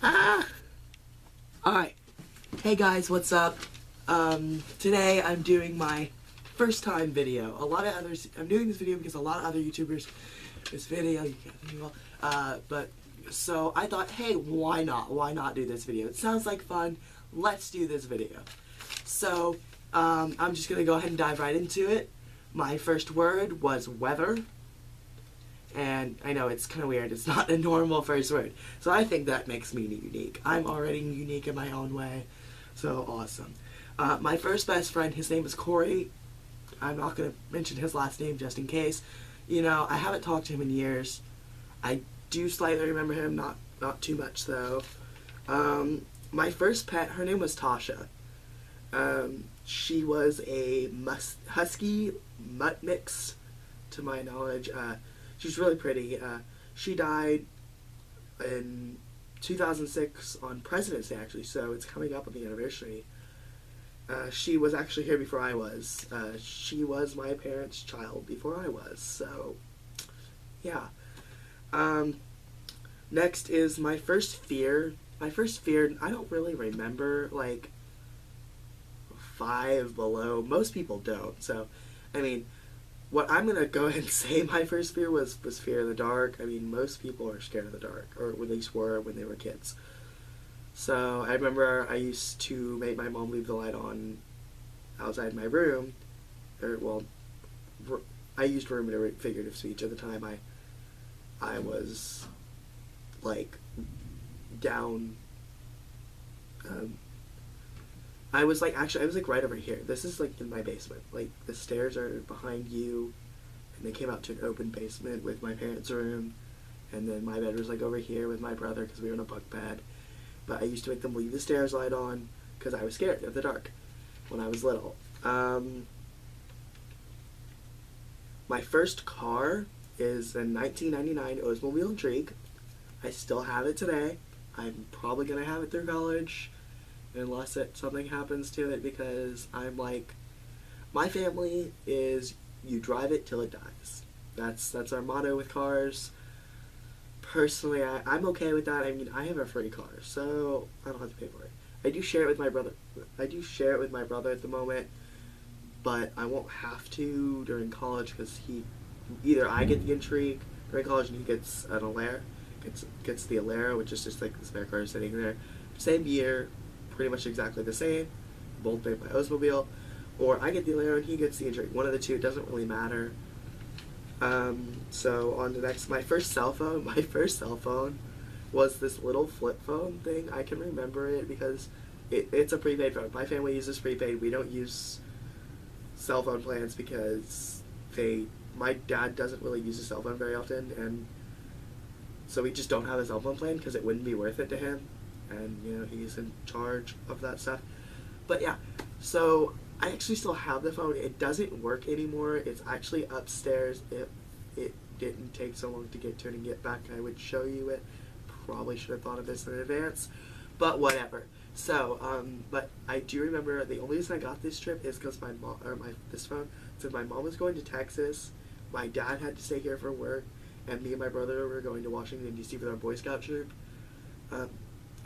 Alright. Hey guys, what's up? Today I'm doing my first time video. I'm doing this video because a lot of other YouTubers, this video, you can't think well, but, so I thought, hey, why not? Why not do this video? It sounds like fun. Let's do this video. So, I'm just gonna go ahead and dive right into it. My first word was weather. And I know it's kind of weird, it's not a normal first word. So I think that makes me unique. I'm already unique in my own way. So awesome. My first best friend, his name is Corey. I'm not going to mention his last name just in case. You know, I haven't talked to him in years. I do slightly remember him, not too much though. My first pet, her name was Tasha. She was a husky mutt mix, to my knowledge. She's really pretty. She died in 2006 on President's Day, actually, so it's coming up on the anniversary. She was actually here before I was. She was my parents' child before I was, so yeah. Next is my first fear. My first fear, I don't really remember, like, Five Below. Most people don't, so, I mean, what I'm going to go ahead and say my first fear was fear of the dark. I mean, most people are scared of the dark, or at least were when they were kids. So I remember I used to make my mom leave the light on outside my room. I used room in a figurative speech. At the time, I was, like, down... I was like right over here. This is like in my basement. Like the stairs are behind you, and they came out to an open basement with my parents' room, and then my bed was like over here with my brother because we were in a bunk bed. But I used to make them leave the stairs light on because I was scared of the dark when I was little. My first car is a 1999 Oldsmobile Intrigue. I still have it today. I'm probably gonna have it through college, unless something happens to it, because I'm like, my family is you drive it till it dies. That's our motto with cars. Personally, I'm okay with that. I mean, I have a free car, so I don't have to pay for it. I do share it with my brother. At the moment, but I won't have to during college because either I get the Intrigue during college and he gets an Alera, gets the Alera, which is just like the spare car sitting there. Same year, pretty much exactly the same, both made by Oldsmobile, or I get the Alera and he gets the Intrigue. One of the two, it doesn't really matter. So on to the next. My first cell phone was this little flip phone thing. I can remember it because it's a prepaid phone. My family uses prepaid. We don't use cell phone plans because my dad doesn't really use a cell phone very often, and so we just don't have a cell phone plan because it wouldn't be worth it to him. And, you know, he's in charge of that stuff. But yeah, so I actually still have the phone. It doesn't work anymore. It's actually upstairs. It didn't take so long to get to it and get back. I would show you it. Probably should have thought of this in advance. But whatever. So, but I do remember the only reason I got this trip is because this phone, since my mom was going to Texas, my dad had to stay here for work, and me and my brother were going to Washington, D.C. with our Boy Scout troop.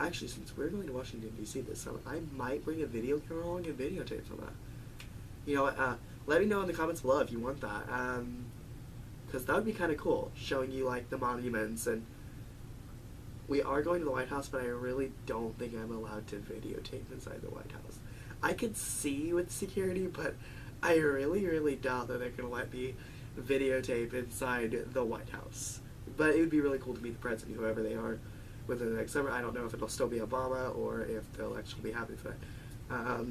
Actually, since we're going to Washington, D.C. this summer, I might bring a video camera along and videotape some of that. You know what, let me know in the comments below if you want that, because that would be kind of cool, showing you, like, the monuments, and we are going to the White House, but I really don't think I'm allowed to videotape inside the White House. I could see with security, but I really, really doubt that they're going to let me videotape inside the White House. But it would be really cool to meet the president, whoever they are, within the next summer. I don't know if it'll still be Obama or if they'll actually be happy for that.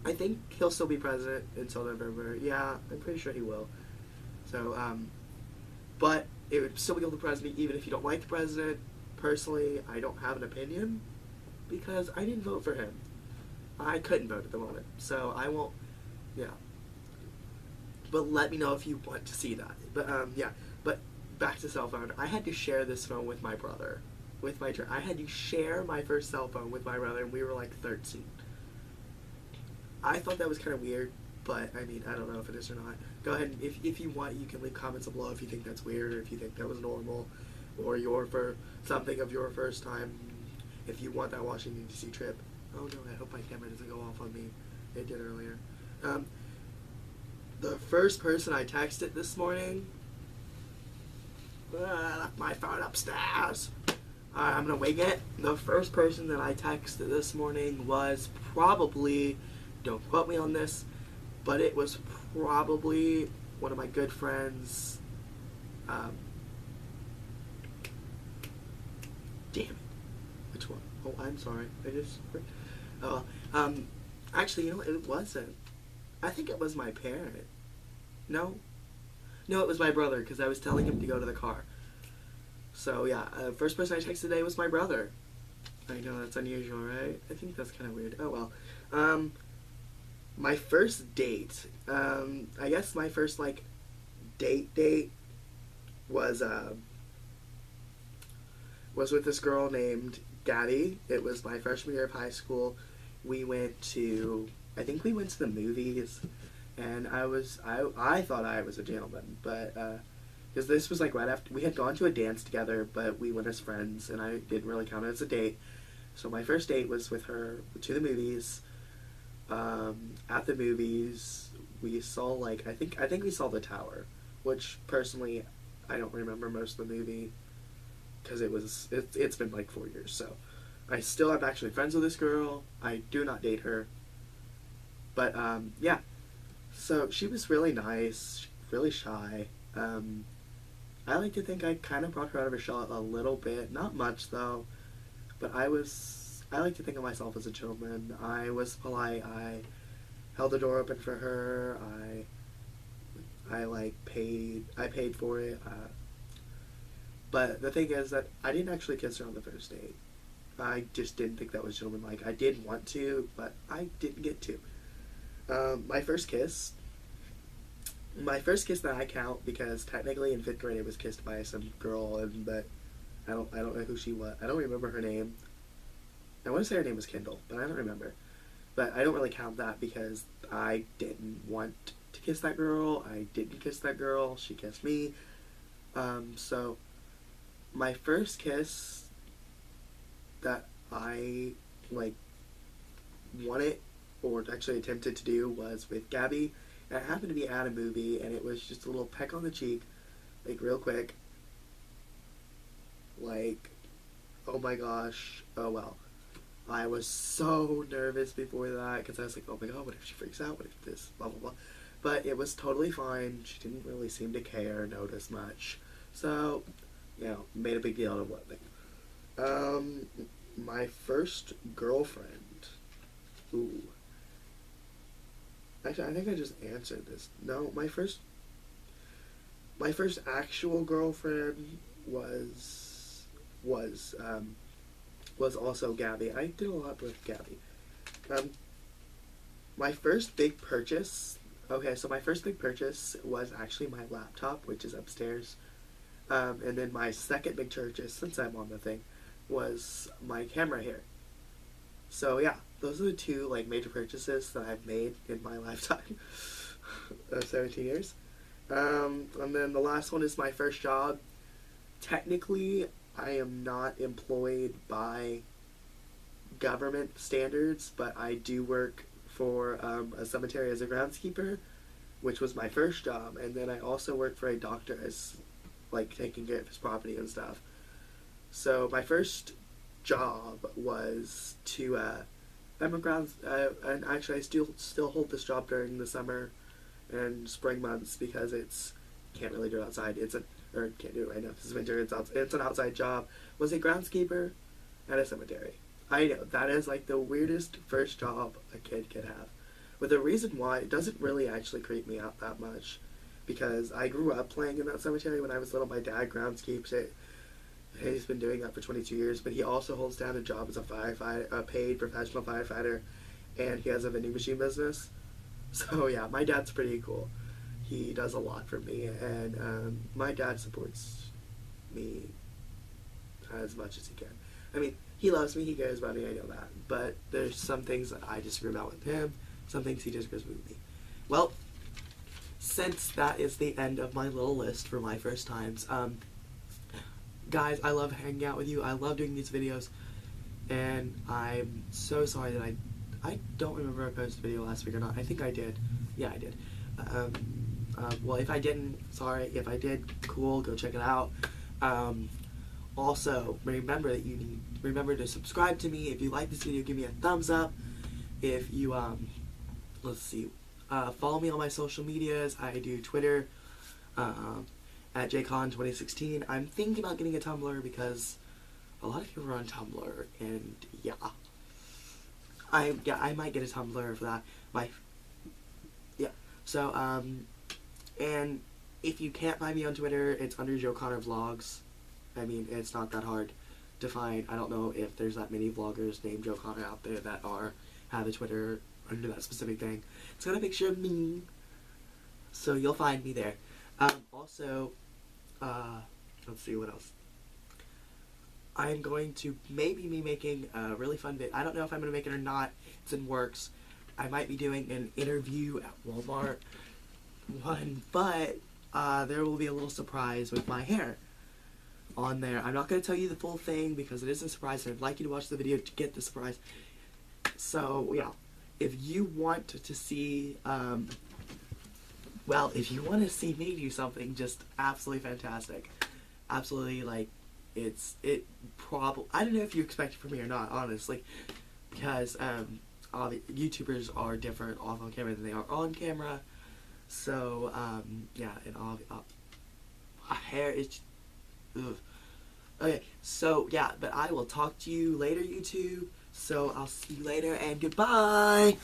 I think he'll still be president until November. Yeah, I'm pretty sure he will. So, but it would still be the president even if you don't like the president. Personally, I don't have an opinion because I didn't vote for him. I couldn't vote at the moment, so I won't, yeah. But let me know if you want to see that. But, yeah, but back to cell phone. I had to share this phone with my brother. I had to share my first cell phone with my brother, and we were like 13. I thought that was kind of weird, but I mean, I don't know if it is or not. Go ahead, and if you want, you can leave comments below if you think that's weird or if you think that was normal. or something of your first time if you want that Washington D.C. trip. Oh no, I hope my camera doesn't go off on me. It did earlier. The first person I texted this morning, I left my phone upstairs. I'm gonna wing it. The first person that I texted this morning was probably, don't quote me on this, but it was probably one of my good friends. Damn it. Which one? Oh, I'm sorry. Actually, you know what? It wasn't. I think it was my parent. No, it was my brother, because I was telling him to go to the car. So yeah, first person I texted today was my brother. I know that's unusual, right? I think that's kind of weird. Oh well. My first date. I guess my first date was with this girl named Gabby. It was my freshman year of high school. I think we went to the movies, and I thought I was a gentleman, but because this was right after we had gone to a dance together, but we went as friends, and I didn't really count it as a date. So my first date was with her to the movies. At the movies, we saw I think we saw The Tower, which personally I don't remember most of the movie because it's been 4 years. So I still am actually friends with this girl. I do not date her, but yeah. So she was really nice, really shy. I like to think I kind of brought her out of her shell a little bit, not much though, but I like to think of myself as a gentleman. I was polite. I held the door open for her. I paid for it. But the thing is that I didn't actually kiss her on the first date. I just didn't think that was gentlemanlike. I did want to, but I didn't get to. My first kiss that I count, because technically in 5th grade I was kissed by some girl, but I don't know who she was. I don't remember her name. I want to say her name was Kendall, but I don't remember. But I don't really count that because I didn't want to kiss that girl. I didn't kiss that girl. She kissed me. So my first kiss that I wanted or actually attempted to do was with Gabby. And it happened to be at a movie, and it was just a little peck on the cheek, real quick. Oh my gosh, oh well. I was so nervous before that, because I was oh my god, what if she freaks out, what if this, blah blah blah. But it was totally fine. She didn't really seem to care, notice much. So, made a big deal out of one thing. My first girlfriend. Ooh. Actually, I think I just answered this. No, my first actual girlfriend was also Gabby. I did a lot with Gabby. My first big purchase. Okay, so my first big purchase was actually my laptop, which is upstairs. And then my second big purchase, since I'm on the thing, was my camera here. So yeah, those are the two major purchases that I've made in my lifetime of 17 years. And then the last one is my first job. Technically, I am not employed by government standards, but I do work for a cemetery as a groundskeeper, which was my first job. And then I also work for a doctor as taking care of his property and stuff. So my first job was to I'm a grounds and actually I still hold this job during the summer and spring months because can't really do it outside. Can't do it right now. This is winter. It's an outside job. Was a groundskeeper at a cemetery. I know that is the weirdest first job a kid could have. But the reason why it doesn't really actually creep me out that much, because I grew up playing in that cemetery when I was little. My dad groundskeeps it. He's been doing that for 22 years, but he also holds down a job as a firefighter, a paid professional firefighter, and he has a vending machine business. So yeah, my dad's pretty cool. He does a lot for me, and my dad supports me as much as he can. I mean, he loves me, he cares about me, I know that. But there's some things that I disagree about with him, some things he disagrees with me. Well, since that is the end of my little list for my first times, guys, I love hanging out with you. I love doing these videos. And I'm so sorry that I don't remember if I posted a video last week or not. I think I did. Yeah, I did. Well, if I didn't, sorry. If I did, cool. Go check it out. Also, remember that remember to subscribe to me. If you like this video, give me a thumbs up. If you let's see, follow me on my social medias. I do Twitter at jcon2016. I'm thinking about getting a Tumblr because a lot of people are on Tumblr, and yeah, I might get a Tumblr for that. So and if you can't find me on Twitter, it's under Joe Connor Vlogs. I mean, it's not that hard to find. I don't know if there's that many vloggers named Joe Connor out there that have a Twitter under that specific thing. It's got a picture of me, so you'll find me there. Also, let's see what else. I'm going to maybe be making a really fun video. I don't know if I'm going to make it or not. It's in works. I might be doing an interview at Walmart one, but there will be a little surprise with my hair on there. I'm not going to tell you the full thing because it is a surprise, and I'd like you to watch the video to get the surprise. So, yeah. If you want to see, well, if you want to see me do something just absolutely fantastic, absolutely, like, I don't know if you expect it from me or not, honestly, because, YouTubers are different off on camera than they are on camera, so, yeah, and my hair is, ugh. Okay, so, yeah, but I will talk to you later, YouTube, so I'll see you later, and goodbye!